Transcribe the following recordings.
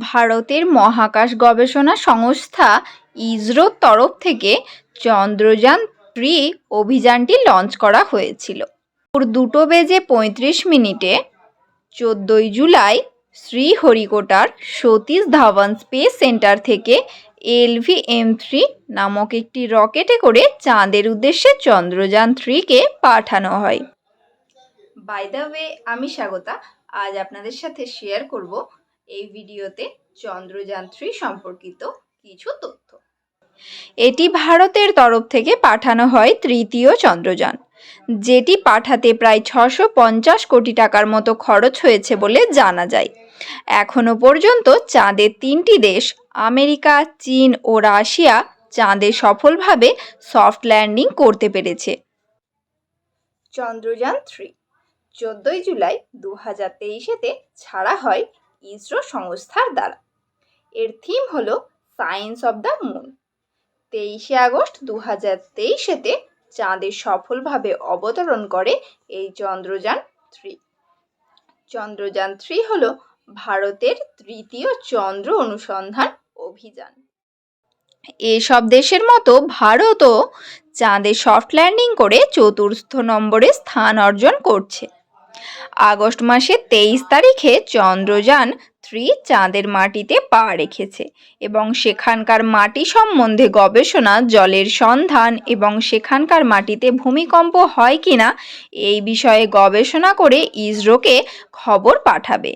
ভারতের মহাকাশ গবেষণা সংস্থা ইসরোর তরফ থেকে চন্দ্রযান-3 অভিযানটি লঞ্চ করা হয়েছিল। ভোর 2:35 14 জুলাই শ্রীহরিকোটার সতীশ ধাওয়ান স্পেস সেন্টার থেকে LVM-3 নামক একটি রকেটে করে চাঁদের উদ্দেশ্যে চন্দ্রযান-3কে পাঠানো হয়। বাই দ্য ওয়ে, আমি স্বাগতা। আজ আপনাদের সাথে শেয়ার করব এই ভিডিওতে চন্দ্রযান-3 সম্পর্কিত কিছু তথ্য। এটি ভারতের তরফ থেকে পাঠানো হয় তৃতীয় চন্দ্রযান, যেটি পাঠাতে প্রায় 650 কোটি টাকার মতো খরচ হয়েছে বলে জানা যায়। এখনো পর্যন্ত চাঁদের 3টি দেশ আমেরিকা, চীন ও রাশিয়া চাঁদে সফলভাবে সফট ল্যান্ডিং করতে পেরেছে। চন্দ্রযান-3 14 জুলাই 2023-তে ছাড়া হয় ইসরো সংস্থার দ্বারা। এর থিম হলো science of the moon. 23 August 2023-তে চাঁদে সফলভাবে অবতরণ করে এই চন্দ্রযান-3। চন্দ্রযান-3 হলো ভারতের তৃতীয় চন্দ্র অনুসন্ধান অভিযান। এসব দেশের মতো ভারতও চাঁদে সফট ল্যান্ডিং করে 4র্থ নম্বরে স্থান অর্জন করছে। আগস্ট মাসের 23 তারিখে চন্দ্রযান-3 চাঁদের মাটিতে পা রেখেছে এবং সেখানকার মাটি সম্বন্ধে গবেষণা, জলের সন্ধান এবং সেখানকার মাটিতে ভূমিকম্প হয় কিনা এই বিষয়ে গবেষণা করে ইসরোকে খবর পাঠাবে।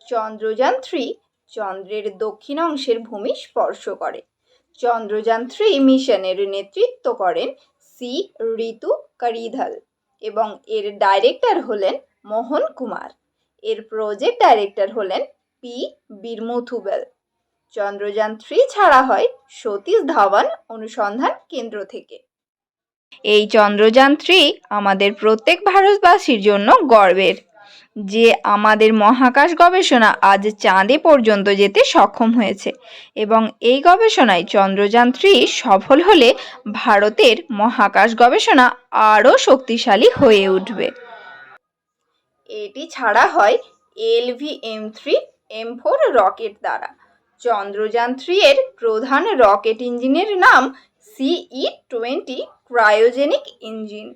চন্দ্রযান-3 চন্দ্রের দক্ষিণ অংশের ভূমি স্পর্শ করে। চন্দ্রযান-3 মিশনের নেতৃত্ব করেন সি ঋতু কারিধাল এবং এর ডাইরেক্টর হলেন মোহন কুমার। এর প্রজেক্ট ডাইরেক্টর হলেন পি বীরমুথুবেল। চন্দ্রযান-3 ছাড়া হয় সতীশ ধাওয়ান অনুসন্ধান কেন্দ্র থেকে। এই চন্দ্রযান-3 আমাদের প্রত্যেক ভারতবাসীর জন্য গর্বের যে আমাদের মহাকাশ গবেষণা আজ চাঁদে পর্যন্ত যেতে সক্ষম হয়েছে এবং এই গবেষণায় চন্দ্রযান-3 সফল হলে ভারতের মহাকাশ গবেষণা আরও শক্তিশালী হয়ে উঠবে। এটি ছাড়া হয় LVM-3M4 রকেট দ্বারা। চন্দ্রযান-3 এর প্রধান রকেট ইঞ্জিনের নাম CE-20 ক্রায়োজেনিক ইঞ্জিন।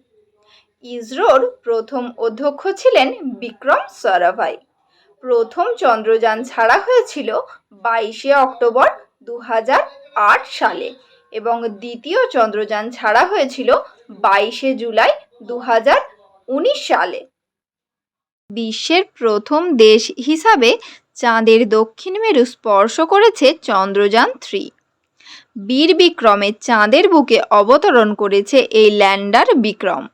ইসরোর প্রথম অধ্যক্ষ ছিলেন বিক্রম সারাভাই। প্রথম চন্দ্রযান ছাড়া হয়েছিল 22 অক্টোবর 2008 সালে এবং দ্বিতীয় চন্দ্রযান ছাড়া হয়েছিল 22 জুলাই 2019 সালে। বিশ্বের প্রথম দেশ হিসাবে চাঁদের দক্ষিণ মেরু স্পর্শ করেছে চন্দ্রযান-3। বীর বিক্রমে চাঁদের বুকে অবতরণ করেছে এই ল্যান্ডার বিক্রম।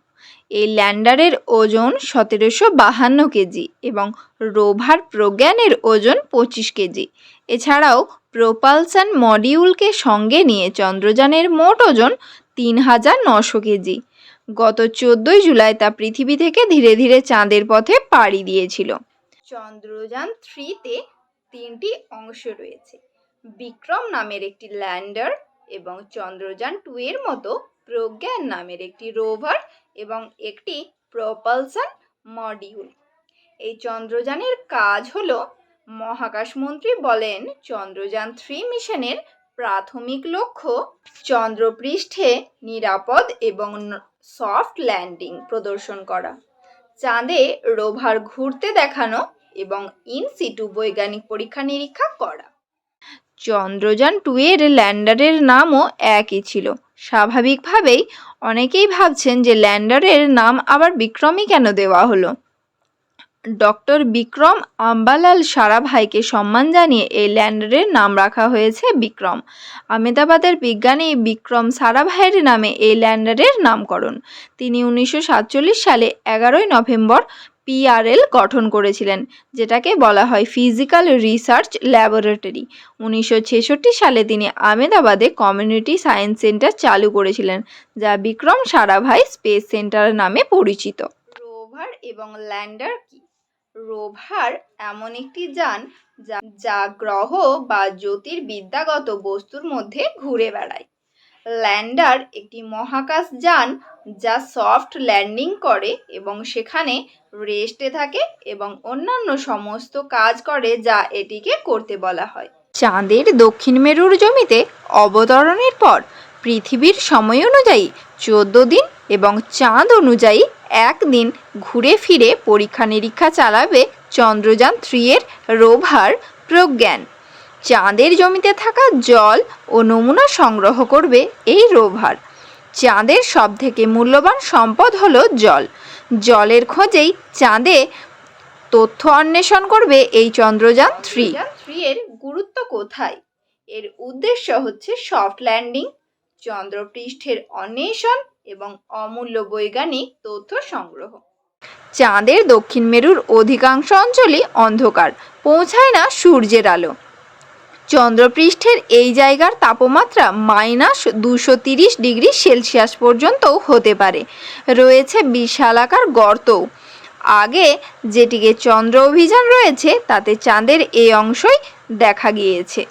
এই ল্যান্ডারের ওজন 1752 কেজি এবং রোভার প্রজ্ঞানের ওজন 25 কেজি। এছাড়াও প্রোপালশন মডিউলকে সঙ্গে নিয়ে চন্দ্রযানের মোট ওজন 3900 কেজি। গত 14 জুলাই তা পৃথিবী থেকে ধীরে ধীরে চাঁদের পথে পাড়ি দিয়েছিল। চন্দ্রযান-3-তে 3টি অংশ রয়েছে: বিক্রম নামের একটি ল্যান্ডার এবং চন্দ্রযান-2 এর মতো প্রজ্ঞান নামের একটি রোভার এবং একটি প্রপালশন মডিউল। এই চন্দ্রযানের কাজ হলো, মহাকাশমন্ত্রী বলেন, চন্দ্রযান-3 মিশনের প্রাথমিক লক্ষ্য চন্দ্রপৃষ্ঠে নিরাপদ এবং সফট ল্যান্ডিং প্রদর্শন করা, চাঁদে রোভার ঘুরতে দেখানো এবং ইন সিটু বৈজ্ঞানিক পরীক্ষা নিরীক্ষা করা। চন্দ্রযান-2 এর ল্যান্ডারের নামও একই ছিল। স্বাভাবিকভাবেই অনেকেই ভাবছেন যে ল্যান্ডারের নাম আবার বিক্রমই কেন দেওয়া হলো। ডক্টর বিক্রম আম্বালাল সারাভাইকে সম্মান জানিয়ে এই ল্যান্ডারের নাম রাখা হয়েছে বিক্রম। আহমেদাবাদের বিজ্ঞানী বিক্রম সারাভাইয়ের নামে এই ল্যান্ডারের নামকরণ। তিনি 1947 সালে 11 নভেম্বর PRL গঠন করেছিলেন, যেটাকে বলা হয় ফিজিক্যাল রিসার্চ ল্যাবরেটরি। 1966 সালে তিনি আহমেদাবাদে কমিউনিটি সায়েন্স সেন্টার চালু করেছিলেন, যা বিক্রম সারাভাই স্পেস সেন্টার নামে পরিচিত। রোভার এবং ল্যান্ডার কি? রোভার এমন একটি যান যা গ্রহ বা জ্যোতির্বিদ্যাগত বস্তুর মধ্যে ঘুরে বেড়ায়। ল্যান্ডার একটি মহাকাশযান যা সফট ল্যান্ডিং করে এবং সেখানে রেস্টে থাকে এবং অন্যান্য সমস্ত কাজ করে যা এটিকে করতে বলা হয়। চাঁদের দক্ষিণ মেরুর জমিতে অবতরণের পর পৃথিবীর সময় অনুযায়ী 14 দিন এবং চাঁদ অনুযায়ী 1 দিন ঘুরে ফিরে পরীক্ষা নিরীক্ষা চালাবে চন্দ্রযান-3 এর রোভার প্রজ্ঞান। চাঁদের জমিতে থাকা জল ও নমুনা সংগ্রহ করবে এই রোভার। চাঁদের সবথেকে মূল্যবান সম্পদ হলো জল। জলের খোঁজেই চাঁদে তথ্য অন্বেষণ করবে এই চন্দ্রযান-3 এর গুরুত্ব কোথায়? এর উদ্দেশ্য হচ্ছে সফট ল্যান্ডিং, চন্দ্রপৃষ্ঠের অন্বেষণ এবং অমূল্য বৈজ্ঞানিক তথ্য সংগ্রহ। চাঁদের দক্ষিণ মেরুর অধিকাংশ অঞ্চলই অন্ধকার, পৌঁছায় না সূর্যের আলো। চন্দ্রপৃষ্ঠের এই জায়গার তাপমাত্রা -230°C পর্যন্তও হতে পারে। রয়েছে বিশালাকার গর্তও। আগে যেটিকে চন্দ্র অভিযান রয়েছে তাতে চাঁদের এই অংশই দেখা গিয়েছে।